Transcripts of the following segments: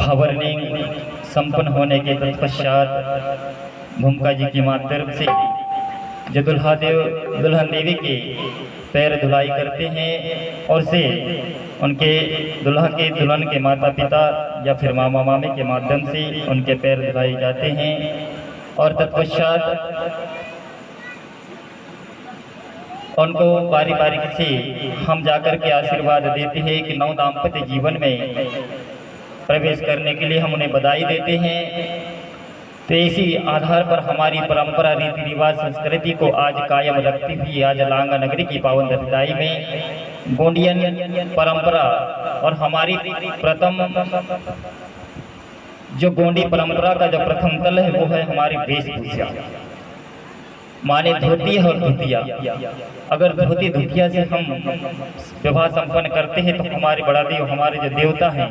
भावर्णिंग संपन्न होने के तत्पश्चात भूमिका जी की मां तरफ से जो दुल्हन देवी के पैर धुलाई करते हैं और से उनके दुल्हन के माता पिता या फिर मामा मामी के माध्यम से उनके पैर धुलाए जाते हैं और तत्पश्चात उनको बारी बारी से हम जाकर के आशीर्वाद देते हैं कि नव दाम्पत्य जीवन में प्रवेश करने के लिए हम उन्हें बधाई देते हैं। तो इसी आधार पर हमारी परंपरा रीति रिवाज संस्कृति को आज कायम रखती हुई आज लांगा नगरी की पावन धरती में गोंडियन परंपरा और हमारी प्रथम जो गोंडी परंपरा का जो प्रथम तल है वो है हमारी वेशभूषा, माने धोती और धोतिया। अगर धोती धोतिया से हम विवाह संपन्न करते हैं तो हमारे बड़ा देव हमारे जो देवता हैं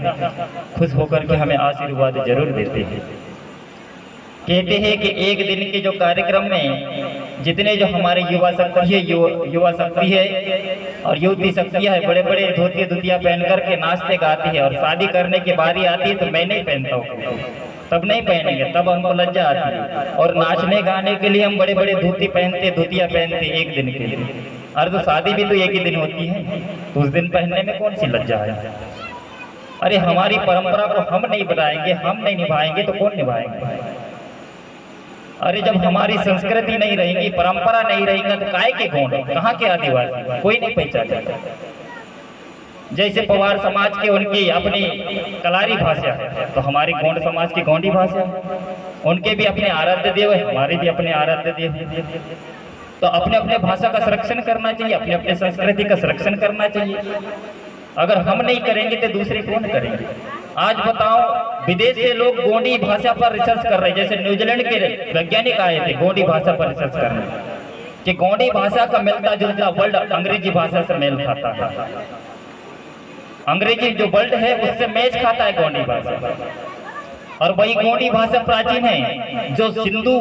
खुश होकर के हमें आशीर्वाद जरूर देते हैं। कहते हैं कि एक दिन के जो कार्यक्रम में जितने जो हमारे युवा शक्ति है और युवती शक्तियाँ है बड़े बड़े धोती धोतिया पहन करके नाचते गाती है, और शादी करने की बारी आती है तो मैं नहीं पहनता हूँ, तब नहीं पहनेंगे, तब हमको लज्जा आती है। और नाचने गाने के लिए हम बड़े बड़े धोती पहनते धोतिया पहनते एक दिन के लिए। अरे तो शादी भी तो एक ही दिन होती है, तो उस दिन पहनने में कौन सी लज्जा है। अरे हमारी परंपरा को हम नहीं बनाएंगे, हम नहीं निभाएंगे तो कौन निभाएंगे। अरे जब हमारी संस्कृति नहीं रहेगी, परंपरा नहीं रहेगा तो काय के गोंड, कहाँ के आदिवासी, कोई नहीं पहचानेगा। जैसे पवार समाज के उनकी अपनी कलारी भाषा है तो हमारी गोंड समाज की गोंडी भाषा है, उनके भी अपने आराध्य देव है, हमारे भी अपने आराध्य देव। तो अपने अपने भाषा का संरक्षण करना चाहिए, अपने अपने संस्कृति का संरक्षण करना चाहिए। अगर हम नहीं करेंगे तो दूसरे कौन करेंगे। आज बताओ विदेश से लोग गोंडी भाषा पर रिसर्च कर रहे हैं, जैसे न्यूजीलैंड के वैज्ञानिक आए थे गोंडी भाषा पर रिसर्च करने कि गोंडी भाषा का मिलता जुलता वर्ड अंग्रेजी भाषा से मेल खाता है। अंग्रेजी जो वर्ड है उससे मैच खाता है गोंडी भाषा, और वही गोंडी भाषा प्राचीन है। जो सिंधु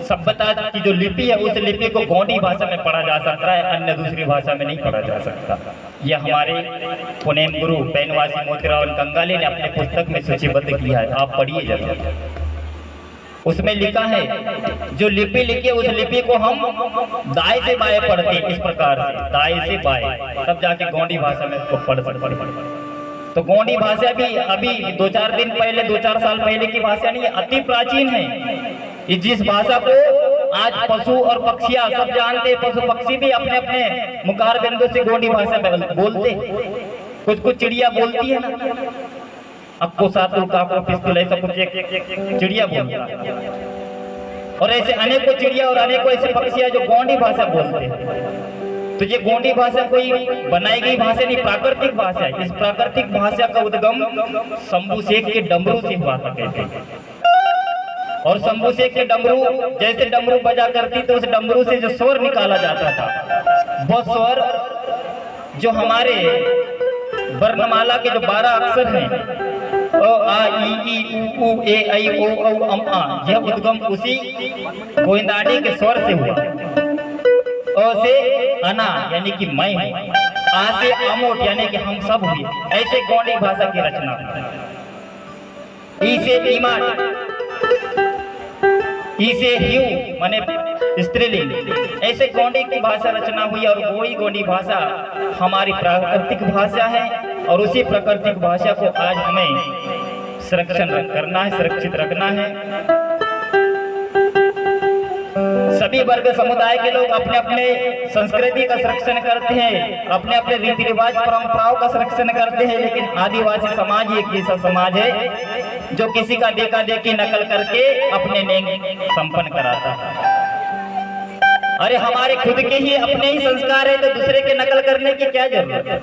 सभ्यता की जो लिपि है उस लिपि को गोंडी भाषा में पढ़ा जा सकता है, अन्य दूसरी भाषा में नहीं पढ़ा जा सकता। यह हमारे पुनेम गुरु पैनवासी मोतीराव कंगाले ने अपने पुस्तक में सूचीबद्ध किया है, आप पढ़िए जरूर। उसमें लिखा है जो लिपि लिखी है उस लिपि को हम दाएं से बाएं पढ़ते हैं, इस प्रकार से दाएं से बाएं, तब जाके गोंडी भाषा में इसको पढ़ सकते। तो गोंडी भाषा भी अभी 2-4 दिन पहले 2-4 साल पहले की भाषा नहीं है, अति प्राचीन है। जिस भाषा को आज पशु और पक्षियां सब जानते, पशु पक्षी भी अपने अपने मुखार बिंदु से गोंडी भाषा में बोलते। कुछ कुछ चिड़िया बोलती है ना, अक्को सातु काको पिस्तुल ऐसा कुछ एक चिड़िया बोलता है, और ऐसे अनेकों चिड़िया और अनेकों ऐसे पक्षियां जो गोंडी भाषा बोलते हैं। तो ये गोंडी भाषा कोई बनाई गई भाषा नहीं, प्राकृतिक भाषा है। इस प्राकृतिक भाषा का उद्गम शंभू शेख के डमरू से हुआ था कहते हैं। और शंभू शेख के डमरू जैसे डमरू बजा करती तो उस डमरू से जो स्वर निकाला जाता था वो स्वर जो हमारे वर्णमाला के जो 12 अक्षर हैं अ आ इ ई उ ऊ ए ऐ ओ औ अम आ, यह उद्गम उसी गोविंदानी के स्वर से हुआ। अ से अना यानी कि मैं हूँ, आ से अमोट यानी कि हम सब हुए, ऐसे गोंडी भाषा की रचना। ई से ईमाट, ई से ह्यू माने स्त्रीलिंग, ऐसे गोंडी की भाषा रचना हुई। और वही गोंडी भाषा हमारी प्राकृतिक भाषा है, और उसी प्राकृतिक भाषा को आज हमें संरक्षण करना है, सुरक्षित रखना है। सभी वर्ग समुदाय के लोग अपने अपने संस्कृति का संरक्षण करते हैं, अपने अपने रीति रिवाज परंपराओं का संरक्षण करते हैं, लेकिन आदिवासी समाज एक ऐसा समाज है जो किसी का देखा देखी नकल करके अपने नेम संपन्न कराता है। अरे हमारे खुद के ही अपने ही संस्कार है तो दूसरे के नकल करने की क्या जरूरत है।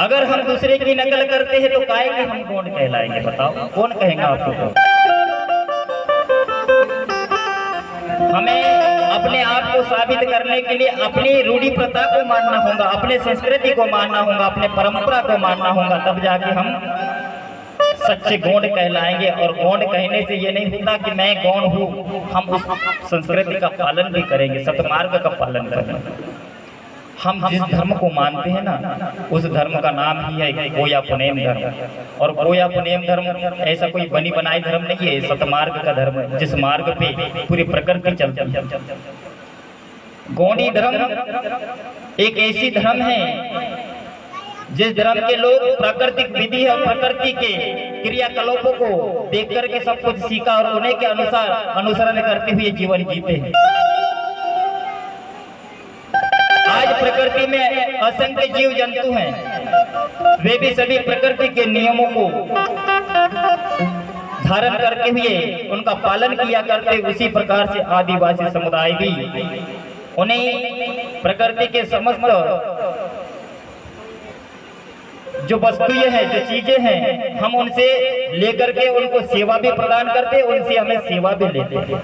अगर हम दूसरे की नकल करते हैं तो काहे कि हम कौन कहलाएंगे, बताओ कौन कहेगा आपको। हमें अपने आप को साबित करने के लिए अपनी रूढ़ी प्रथा को मानना होगा, अपने संस्कृति को मानना होगा, अपने परंपरा को मानना होगा, तब जाके हम सच्चे गोंड कहलाएंगे। और गोंड कहने से ये नहीं होता कि मैं गोंड हूँ, हम उस संस्कृति का पालन भी करेंगे, सतमार्ग का पालन करेंगे। हम जिस धर्म को मानते हैं ना, उस धर्म का नाम ही है गोया पुनेम धर्म। और गोया पुनेम धर्म ऐसा कोई बनी बनाई धर्म नहीं है, सतमार्ग का धर्म है, जिस मार्ग पे पूरी प्रकृति चलती है। गौड़ी धर्म एक ऐसी धर्म है जिस धर्म के लोग प्राकृतिक विधि और प्रकृति के क्रियाकलापों को देख करके सब कुछ सीखा और उन्हीं के अनुसार अनुसरण करते हुए जीवन जीते हैं। आज प्रकृति में असंख्य जीव जंतु हैं, वे भी सभी प्रकृति के नियमों को धारण करते हुए उनका पालन किया करते। उसी प्रकार से आदिवासी समुदाय भी उन्हें प्रकृति के समस्त जो वस्तुएं हैं, जो चीजें हैं, हम उनसे लेकर के उनको सेवा भी प्रदान करते, उनसे हमें सेवा भी लेते हैं।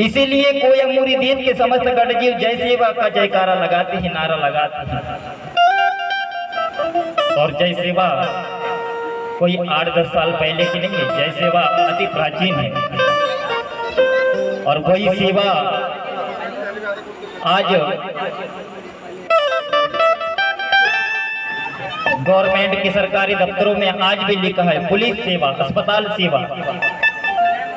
इसीलिए कोई अमूरी दीन के समस्त गण जीव जय सेवा का जयकारा लगाते हैं, नारा लगाते हैं। और जय सेवा कोई 8-10 साल पहले की नहीं है, जय सेवा अति प्राचीन है। और वही सेवा आज गवर्नमेंट के सरकारी दफ्तरों में आज भी लिखा है, पुलिस सेवा, अस्पताल सेवा,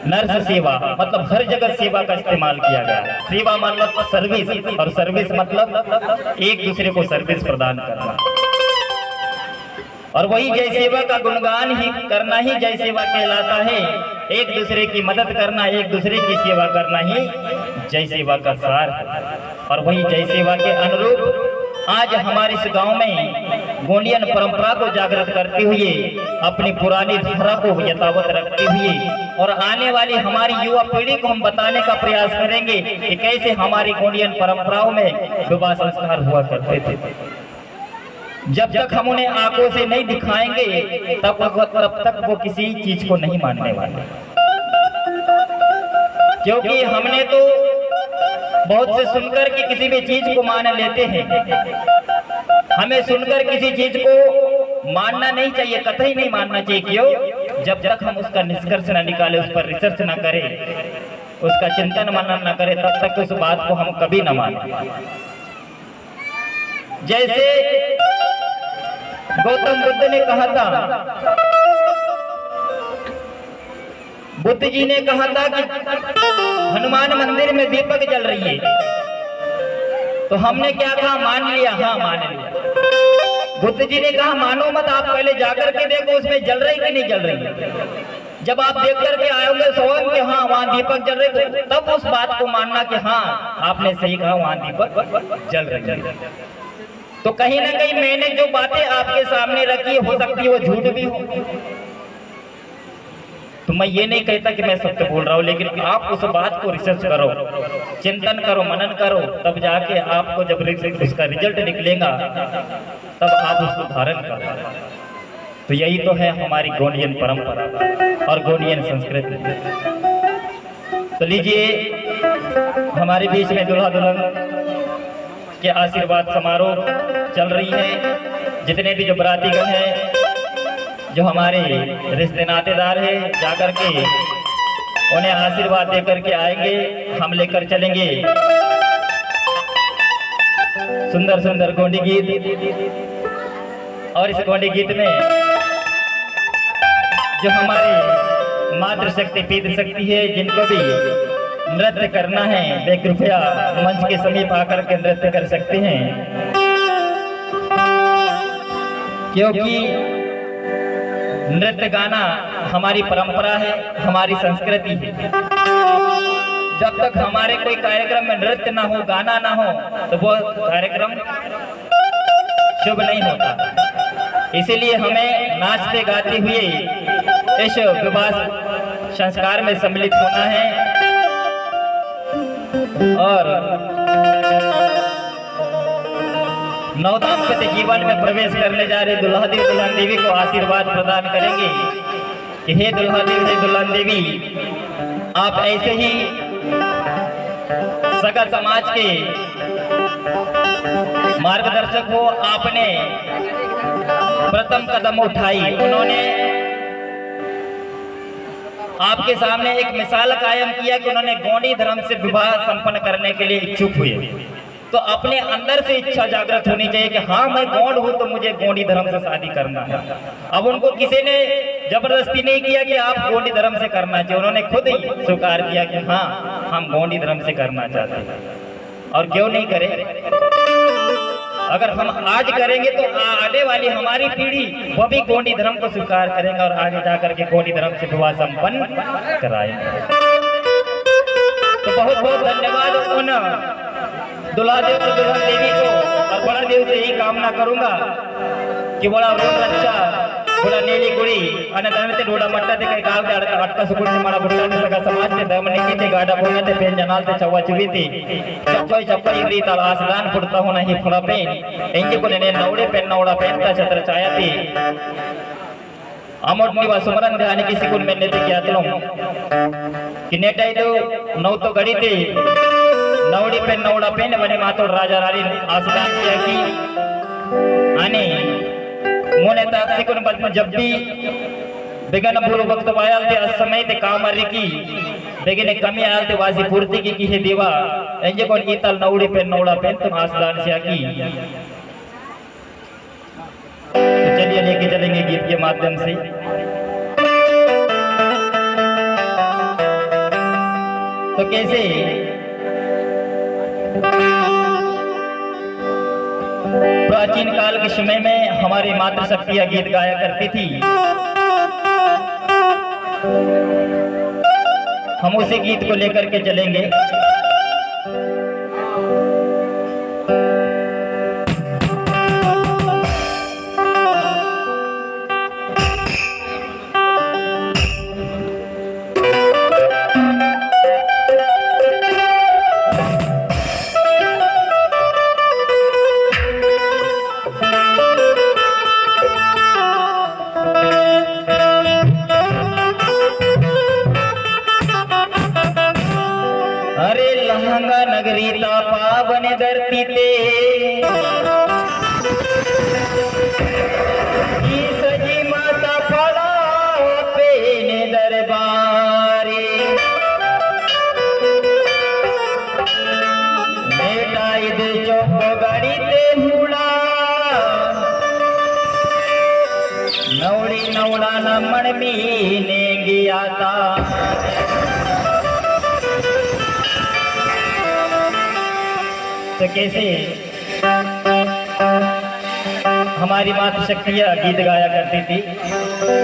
नर्स सेवा, मतलब हर जगह सेवा का इस्तेमाल किया गया। सेवा मतलब सर्विस, और सर्विस मतलब एक दूसरे को सर्विस प्रदान करना। और वही जय सेवा का गुणगान ही करना ही जय सेवा कहलाता है। एक दूसरे की मदद करना, एक दूसरे की सेवा करना ही जय सेवा का सार है। और वही जय सेवा के अनुरूप आज हमारे इस गांव में गोंडियन परंपरा को जागृत करते हुए, अपनी पुरानी धारा को यथावत रखते हुए और आने वाली हमारी युवा पीढ़ी को हम बताने का प्रयास करेंगे कि कैसे हमारी गोंडियन परंपराओं में विवाह संस्कार हुआ करते थे। जब तक हम उन्हें आंखों से नहीं दिखाएंगे तब तक वो किसी चीज को नहीं मानने वाले। क्योंकि हमने तो बहुत से सुनकर के किसी भी चीज को मान लेते हैं। हमें सुनकर किसी चीज को मानना नहीं चाहिए, कतई नहीं मानना चाहिए। क्यों? जब तक हम उसका निष्कर्ष न निकाले, उस पर रिसर्च न करें, उसका चिंतन मनन न करें, तब तक उस बात को हम कभी न माने। जैसे गौतम बुद्ध ने कहा था, बुद्ध जी ने कहा था कि हनुमान मंदिर में दीपक जल रही है, तो हमने क्या कहा? मान लिया। हाँ, मान लिया। बुद्ध जी ने कहा मानो मत, आप पहले जाकर के देखो उसमें जल रही कि नहीं जल रही। जब आप देख करके आओगे स्वयं कि हाँ वहाँ दीपक जल रहे, तब उस बात को मानना कि हाँ आपने सही कहा, वहाँ दीपक जल रही है। तो कहीं ना कहीं मैंने जो बातें आपके सामने रखी हो सकती है वो झूठ भी हो। तो मैं ये नहीं कहता कि मैं सत्य बोल रहा हूँ, लेकिन आप उस बात को रिसर्च करो, चिंतन करो, मनन करो, तब जाके आपको जब उसका रिजल्ट निकलेगा तब आप उसको धारण करो। तो यही तो है हमारी गोंडियन परंपरा और गोंडियन संस्कृति। तो लीजिए, हमारे बीच में दूल्हा दुल्हन के आशीर्वाद समारोह चल रही है। जितने भी जो बरातीगण हैं, जो हमारे रिश्ते नातेदार हैं, जाकर के उन्हें आशीर्वाद देकर के आएंगे। हम लेकर चलेंगे सुंदर सुंदर गोंडी गीत। और इस गोंडी गीत में जो हमारी मातृशक्ति पीत शक्ति है, जिनको भी नृत्य करना है वे कृपया मंच के समीप आकर के नृत्य कर सकते हैं। क्योंकि नृत्य गाना हमारी परंपरा है, हमारी संस्कृति है। जब तक हमारे कोई कार्यक्रम में नृत्य ना हो, गाना ना हो, तो वो कार्यक्रम शुभ नहीं होता। इसीलिए हमें नाचते गाते हुए इस विवाह संस्कार में सम्मिलित होना है। और नव दाम्पत्य जीवन में प्रवेश करने जा रहे दुल्हा देव दुल्हन देवी को आशीर्वाद प्रदान करेंगे कि हे दुल्हा देव, हे दुल्हन देवी, आप ऐसे ही सगा समाज के मार्गदर्शक हो। आपने प्रथम कदम उठाई, उन्होंने आपके सामने एक मिसाल कायम किया कि उन्होंने गोंडी धर्म से विवाह संपन्न करने के लिए इच्छुक हुए। तो अपने अंदर से इच्छा जागृत होनी चाहिए कि हाँ मैं गौड़ हूँ तो मुझे गौड़ी धर्म से शादी करना है। अब उनको किसी ने जबरदस्ती नहीं किया कि आप गौड़ी धर्म से करना चाहिए, उन्होंने खुद ही स्वीकार किया कि हाँ हम गौड़ी धर्म से करना चाहते हैं। और क्यों नहीं करें, अगर हम आज करेंगे तो आने वाली हमारी पीढ़ी वो भी गौड़ी धर्म को स्वीकार करेंगे और आगे जाकर के गौड़ी धर्म से विवाह संपन्न कराएंगे। तो बहुत बहुत धन्यवाद उन दुल्हा देव और दुल्हन देवी को, और बड़ा देव से यही कामना करूंगा कि बड़ा रोड अच्छा बड़ा नेली कुड़ी અને તમે તે ડોડા મટ્ટા તે કઈ ગાવ દે અટકા સુકુડી મારા બુટ્ટા ને સગા સમાજ તે દમ ને कीते गाडा बोने ते पेन जनाल ते चवा चुवी थी चप्पई चप्पई इरी ताल आसदान पुरता होना ही फड़ा पेन एंजे को ने नवड़े पेन नवड़ा पेन ता छत्र छाया थी आमोट निवा सुमरन ध्यान किसी कुल में नेते किया तलो कि नेटाई दो नौ तो गड़ी थी नवड़ी पेन नवड़ा पेन बने मातो राजा रानी आसदान किया की आने मोने ताक्सी को बद जब भी बेगन पूर्व वक्त आयल थे असमय ते काम की बेगने कमी आयल थे वासी पूर्ति की है देवा एंजे कोन इतल नवड़ी पेन नवड़ा पेन तुम आसदान से की। तो चलिए लेके चलेंगे गीत के माध्यम से। तो कैसे प्राचीन काल के समय में हमारी मातृशक्तियां गीत गाया करती थी, हम उसी गीत को लेकर के चलेंगे। नगरी ता पावन धरती ते सजी माता फला पेने दरबारे बेटा इधर चौक गाड़ी ते हुड़ा नवड़ी नवड़ा न मन ने गया था। तो कैसे हमारी मातृशक्तियां गीत गाया करती थी।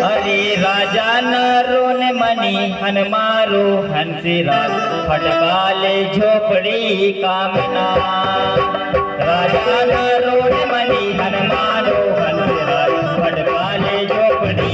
अरे राजा नारो ने मनी हनुमारो हंसी राज फटकाले झोपड़ी कामना राजा नारो ने मनी हनुमारो हंसी राज फटकाले झोपड़ी